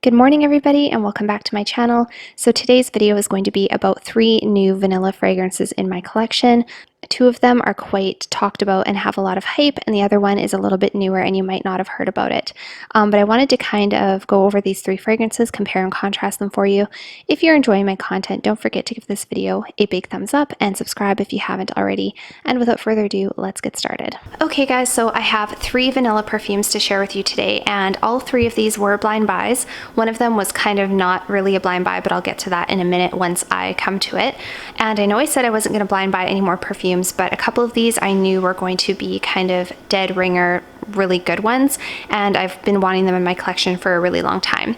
Good morning everybody and welcome back to my channel. So today's video is going to be about 3 new vanilla fragrances in my collection. 2 of them are quite talked about and have a lot of hype, and the other one is a little bit newer and you might not have heard about it. But I wanted to kind of go over these 3 fragrances, compare and contrast them for you. If you're enjoying my content, don't forget to give this video a big thumbs up and subscribe if you haven't already. And without further ado, let's get started. Okay guys, so I have 3 vanilla perfumes to share with you today, and all 3 of these were blind buys. One of them was kind of not really a blind buy, but I'll get to that in a minute once I come to it. And I know I said I wasn't going to blind buy any more perfumes, but a couple of these I knew were going to be kind of dead ringer, really good ones, and I've been wanting them in my collection for a really long time.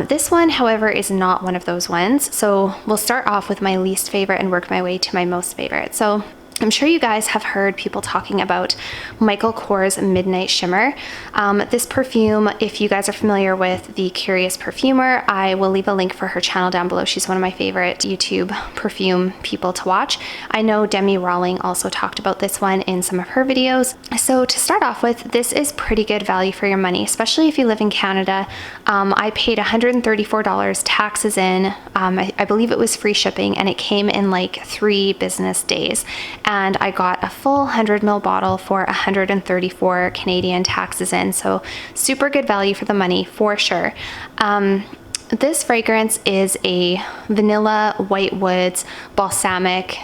This one, however, is not one of those ones. So we'll start off with my least favorite and work my way to my most favorite. So I'm sure you guys have heard people talking about Michael Kors Midnight Shimmer. This perfume, if you guys are familiar with the Curious Perfumer, I will leave a link for her channel down below. She's one of my favorite YouTube perfume people to watch. I know Demi Rawling also talked about this one in some of her videos. So to start off with, this is pretty good value for your money, especially if you live in Canada. I paid $134, taxes in, I believe it was free shipping, and it came in like 3 business days. And I got a full 100 ml bottle for 134 Canadian, taxes in. So super good value for the money for sure. This fragrance is a vanilla, white woods, balsamic,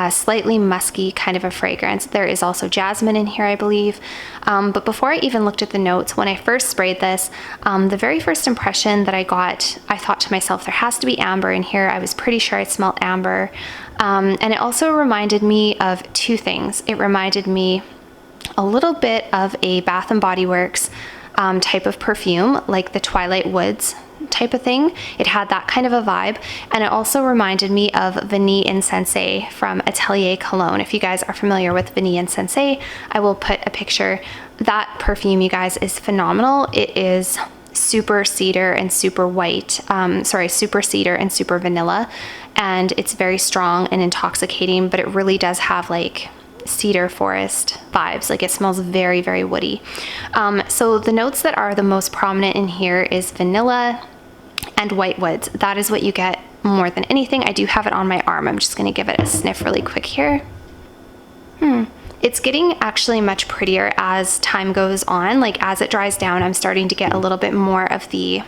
slightly musky kind of a fragrance. There is also jasmine in here, I believe. But before I even looked at the notes, when I first sprayed this, the very first impression that I got, I thought to myself, there has to be amber in here. I was pretty sure I smelled amber. And it also reminded me of 2 things. It reminded me a little bit of a Bath & Body Works type of perfume, like the Twilight Woods type of thing. It had that kind of a vibe, and it also reminded me of Vanille Incense from Atelier Cologne. If you guys are familiar with Vanille Incense, I will put a picture. That perfume, you guys, is phenomenal. It is super cedar and super white, super cedar and super vanilla, and it's very strong and intoxicating, but it really does have like cedar forest vibes. Like, it smells very, very woody. So the notes that are the most prominent in here is vanilla and white woods. That is what you get more than anything. I do have it on my arm. I'm just going to give it a sniff really quick here. It's getting actually much prettier as time goes on. Like, as it dries down, I'm starting to get a little bit more of the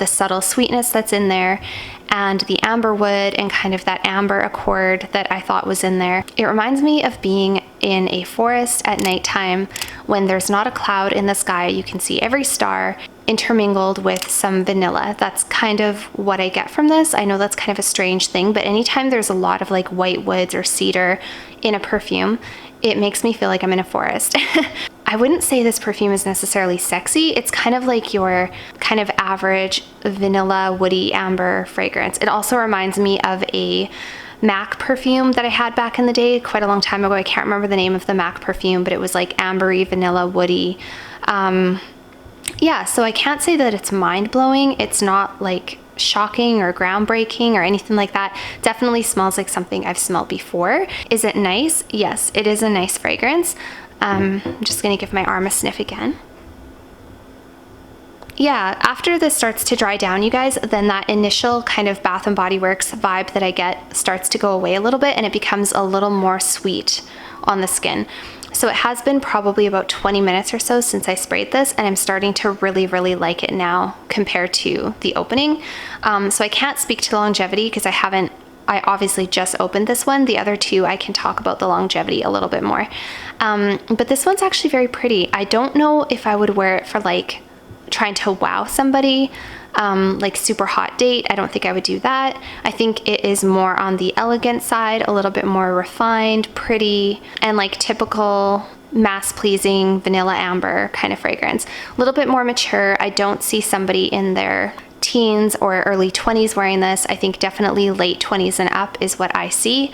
subtle sweetness that's in there, and the amber wood and kind of that amber accord that I thought was in there. It reminds me of being in a forest at nighttime when there's not a cloud in the sky. You can see every star intermingled with some vanilla. That's kind of what I get from this. I know that's kind of a strange thing, but anytime there's a lot of like white woods or cedar in a perfume, it makes me feel like I'm in a forest. I wouldn't say this perfume is necessarily sexy. It's kind of like your kind of average vanilla, woody, amber fragrance. It also reminds me of a MAC perfume that I had back in the day, quite a long time ago. I can't remember the name of the MAC perfume, but it was like ambery, vanilla, woody. Yeah, so I can't say that it's mind-blowing. It's not like shocking or groundbreaking or anything like that. Definitely smells like something I've smelled before. Is it nice? Yes, it is a nice fragrance. I'm just gonna give my arm a sniff again. Yeah, after this starts to dry down, you guys, then that initial kind of Bath & Body Works vibe that I get starts to go away a little bit, and it becomes a little more sweet on the skin. So it has been probably about 20 minutes or so since I sprayed this, and I'm starting to really, really like it now compared to the opening. So I can't speak to the longevity because I obviously just opened this one. The other 2, I can talk about the longevity a little bit more. But this one's actually very pretty. I don't know if I would wear it for like trying to wow somebody, like super hot date. I don't think I would do that. I think it is more on the elegant side, a little bit more refined, pretty, and like typical mass-pleasing vanilla amber kind of fragrance. A little bit more mature. I don't see somebody in their teens or early 20s wearing this. I think definitely late 20s and up is what I see.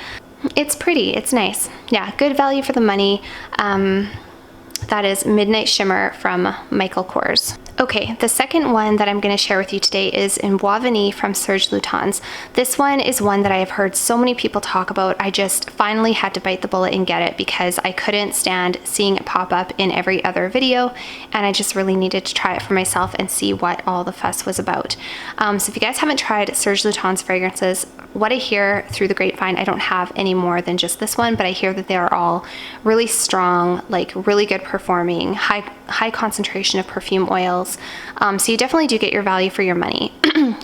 It's pretty, it's nice. Yeah, good value for the money. That is Midnight Shimmer from Michael Kors. Okay, the second one that I'm going to share with you today is in Bois Vanille from Serge Lutens. This one is one that I have heard so many people talk about. I just finally had to bite the bullet and get it because I couldn't stand seeing it pop up in every other video, and I just really needed to try it for myself and see what all the fuss was about. So if you guys haven't tried Serge Lutens fragrances, what I hear through the grapevine, I don't have any more than just this one, but I hear that they are all really strong, like really good performing, high concentration of perfume oils. So you definitely do get your value for your money.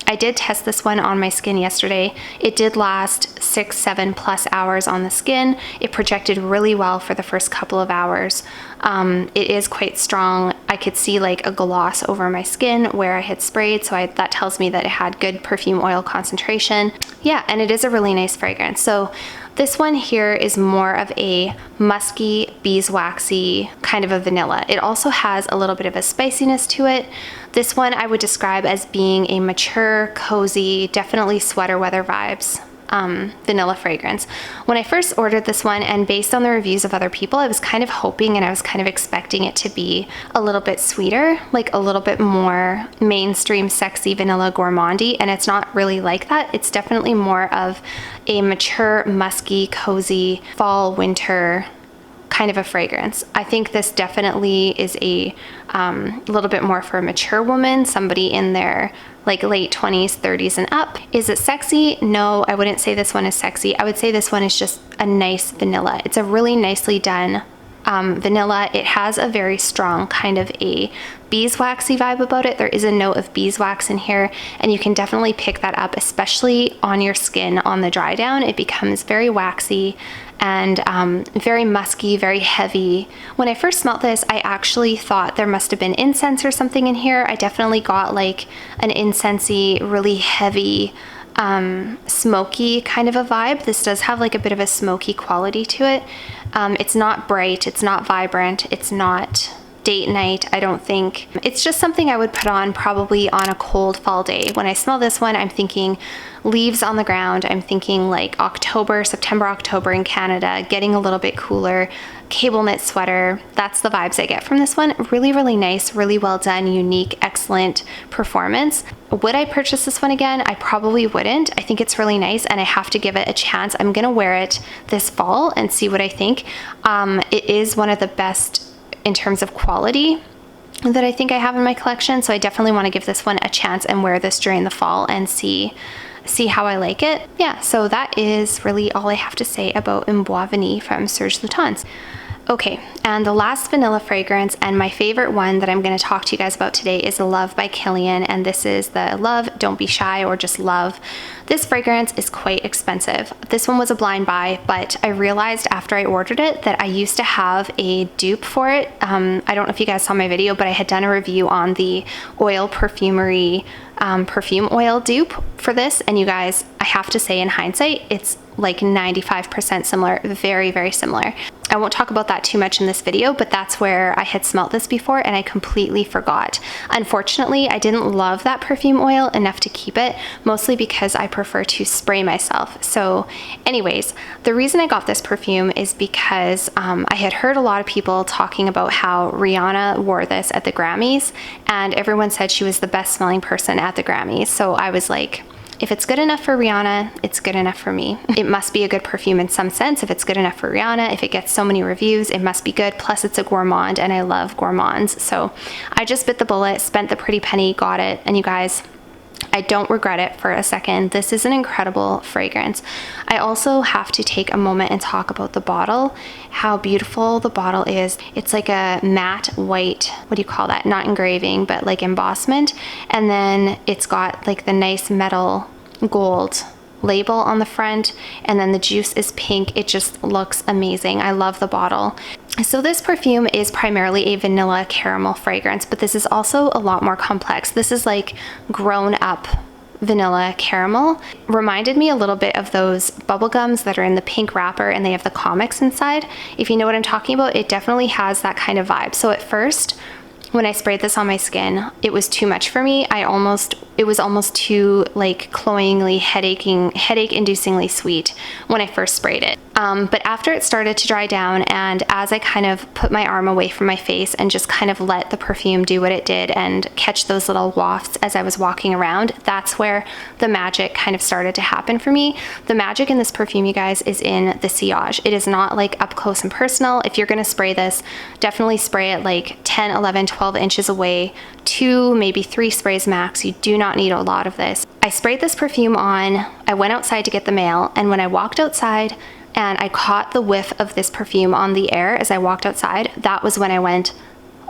I did test this one on my skin yesterday. It did last 6-7+ hours on the skin. It projected really well for the first couple of hours. It is quite strong. I could see like a gloss over my skin where I had sprayed, so that tells me that it had good perfume oil concentration. Yeah, and it is a really nice fragrance. So this one here is more of a musky, beeswaxy kind of a vanilla. It also has a little bit of a spiciness to it. This one I would describe as being a mature, cozy, definitely sweater weather vibes vanilla fragrance. When I first ordered this one, and based on the reviews of other people, I was kind of hoping and I was kind of expecting it to be a little bit sweeter, like a little bit more mainstream, sexy vanilla gourmandy, and it's not really like that. It's definitely more of a mature, musky, cozy fall, winter kind of a fragrance. I think this definitely is a little bit more for a mature woman, somebody in their like late 20s, 30s and up. Is it sexy? No, I wouldn't say this one is sexy. I would say this one is just a nice vanilla. It's a really nicely done vanilla. It has a very strong kind of a beeswaxy vibe about it. There is a note of beeswax in here, and you can definitely pick that up, especially on your skin on the dry down. It becomes very waxy and very musky, very heavy. When I first smelled this, I actually thought there must have been incense or something in here. I definitely got like an incensey, really heavy, smoky kind of a vibe. This does have like a bit of a smoky quality to it. It's not bright, it's not vibrant, it's not date night, I don't think. It's just something I would put on probably on a cold fall day. When I smell this one, I'm thinking leaves on the ground. I'm thinking like October, September, October in Canada, getting a little bit cooler, cable knit sweater. That's the vibes I get from this one. Really, really nice, really well done, unique, excellent performance. Would I purchase this one again? I probably wouldn't. I think it's really nice and I have to give it a chance. I'm gonna wear it this fall and see what I think. It is one of the best in terms of quality that I think I have in my collection, so I definitely want to give this one a chance and wear this during the fall and see how I like it. Yeah, so that is really all I have to say about Bois Vanille from Serge Lutens. Okay, and the last vanilla fragrance, and my favorite one that I'm going to talk to you guys about today, is Love by Killian, and this is the Love, Don't Be Shy, or just Love. This fragrance is quite expensive. This one was a blind buy, but I realized after I ordered it that I used to have a dupe for it. I don't know if you guys saw my video, but I had done a review on the Oil Perfumery perfume oil dupe for this, and you guys, I have to say in hindsight, it's like 95% similar, very, very similar. I won't talk about that too much in this video, but that's where I had smelt this before and I completely forgot. Unfortunately, I didn't love that perfume oil enough to keep it, mostly because I prefer to spray myself. So anyways, the reason I got this perfume is because I had heard a lot of people talking about how Rihanna wore this at the Grammys, and everyone said she was the best smelling person at the Grammys. So I was like, if it's good enough for Rihanna, it's good enough for me. It must be a good perfume in some sense. If it's good enough for Rihanna, if it gets so many reviews, it must be good. Plus it's a gourmand and I love gourmands. So I just bit the bullet, spent the pretty penny, got it. And you guys, I don't regret it for a second. This is an incredible fragrance. I also have to take a moment and talk about the bottle, how beautiful the bottle is. It's like a matte white, what do you call that? Not engraving, but like embossment. And then it's got like the nice metal gold label on the front, and then the juice is pink. It just looks amazing. I love the bottle. So this perfume is primarily a vanilla caramel fragrance, but this is also a lot more complex. This is like grown up vanilla caramel. Reminded me a little bit of those bubble gums that are in the pink wrapper and they have the comics inside. If you know what I'm talking about, it definitely has that kind of vibe. So at first, when I sprayed this on my skin, it was too much for me. It was almost too like cloyingly, headache-inducingly sweet when I first sprayed it. But after it started to dry down, and as I kind of put my arm away from my face and just kind of let the perfume do what it did and catch those little wafts as I was walking around, that's where the magic kind of started to happen for me. The magic in this perfume, you guys, is in the sillage. It is not like up close and personal. If you're gonna spray this, definitely spray it like 10, 11, 12 inches away, 2, maybe 3 sprays max. You do not need a lot of this. I sprayed this perfume on, I went outside to get the mail, and when I walked outside and I caught the whiff of this perfume on the air as I walked outside, that was when I went,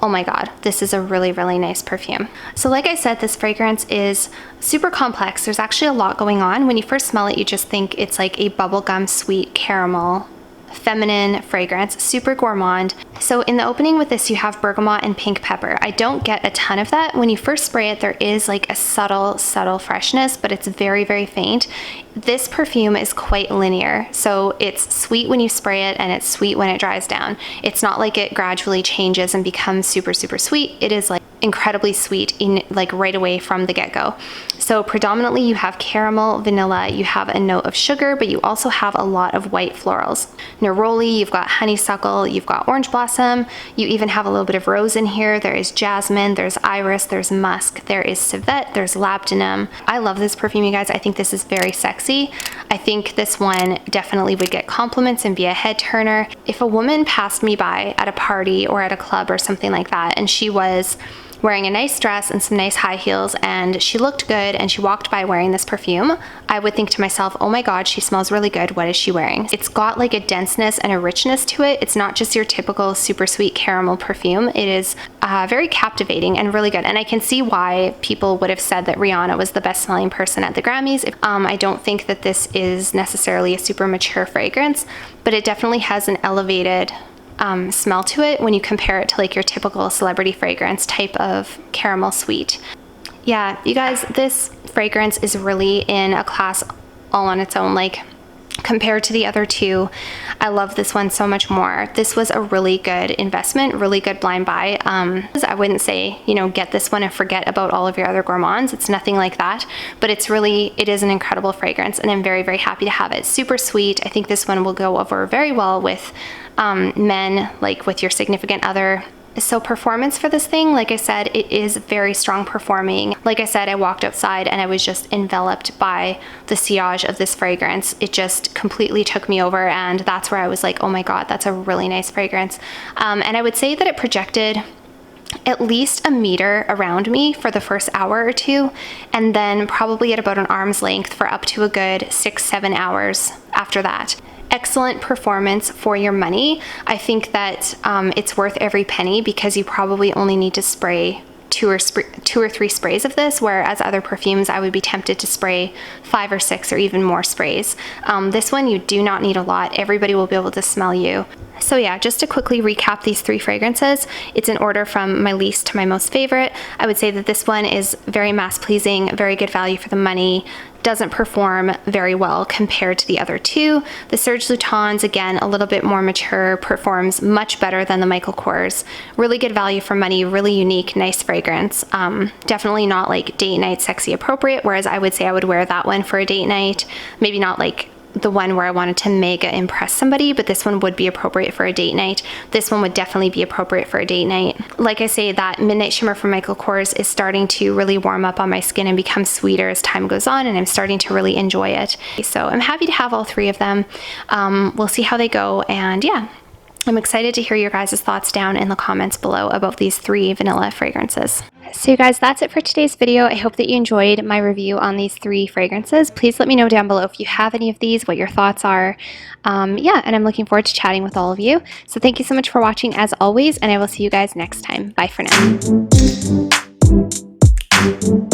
oh my God, this is a really, really nice perfume. So like I said, this fragrance is super complex. There's actually a lot going on. When you first smell it, you just think it's like a bubblegum sweet caramel feminine fragrance, super gourmand. So in the opening with this, you have bergamot and pink pepper. I don't get a ton of that. When you first spray it, there is like a subtle freshness, but it's very, very faint. This perfume is quite linear. So it's sweet when you spray it and it's sweet when it dries down. It's not like it gradually changes and becomes super, super sweet. It is like incredibly sweet in like right away from the get-go. So predominantly you have caramel, vanilla, you have a note of sugar, but you also have a lot of white florals. Neroli, you've got honeysuckle, you've got orange blossom, you even have a little bit of rose in here. There is jasmine, there's iris, there's musk, there is civet, there's labdanum. I love this perfume, you guys. I think this is very sexy. I think this one definitely would get compliments and be a head turner. If a woman passed me by at a party or at a club or something like that, and she was wearing a nice dress and some nice high heels, and she looked good and she walked by wearing this perfume, I would think to myself, oh my God, she smells really good. What is she wearing? It's got like a denseness and a richness to it. It's not just your typical super sweet caramel perfume. It is very captivating and really good. And I can see why people would have said that Rihanna was the best smelling person at the Grammys. I don't think that this is necessarily a super mature fragrance, but it definitely has an elevated smell to it when you compare it to like your typical celebrity fragrance type of caramel sweet. Yeah, you guys, this fragrance is really in a class all on its own. Like compared to the other two, I love this one so much more. This was a really good investment, really good blind buy. I wouldn't say, you know, get this one and forget about all of your other gourmands. It's nothing like that, but it is an incredible fragrance, and I'm very, very happy to have it. Super sweet. I think this one will go over very well with men, like with your significant other. So performance for this thing, like I said, it is very strong performing. Like I said, I walked outside and I was just enveloped by the sillage of this fragrance. It just completely took me over, and that's where I was like, oh my God, that's a really nice fragrance. And I would say that it projected at least a meter around me for the first hour or two, and then probably at about an arm's length for up to a good 6-7 hours after that. Excellent performance for your money. I think that it's worth every penny because you probably only need to spray two or 3 sprays of this, whereas other perfumes I would be tempted to spray 5 or 6 or even more sprays. This one you do not need a lot. Everybody will be able to smell you. So yeah, just to quickly recap these 3 fragrances, it's in order from my least to my most favorite. I would say that this one is very mass pleasing, very good value for the money, doesn't perform very well compared to the other 2. The Serge Lutens, again, a little bit more mature, performs much better than the Michael Kors. Really good value for money, really unique, nice fragrance. Definitely not like date night sexy appropriate, whereas I would say I would wear that one for a date night. Maybe not like the one where I wanted to mega impress somebody, but this one would be appropriate for a date night. This one would definitely be appropriate for a date night. Like I say, that Midnight Shimmer from Michael Kors is starting to really warm up on my skin and become sweeter as time goes on, and I'm starting to really enjoy it. So I'm happy to have all 3 of them. We'll see how they go, and yeah, I'm excited to hear your guys' thoughts down in the comments below about these 3 vanilla fragrances. So you guys, that's it for today's video. I hope that you enjoyed my review on these 3 fragrances. Please let me know down below if you have any of these, what your thoughts are. Yeah, and I'm looking forward to chatting with all of you. So thank you so much for watching as always, and I will see you guys next time. Bye for now.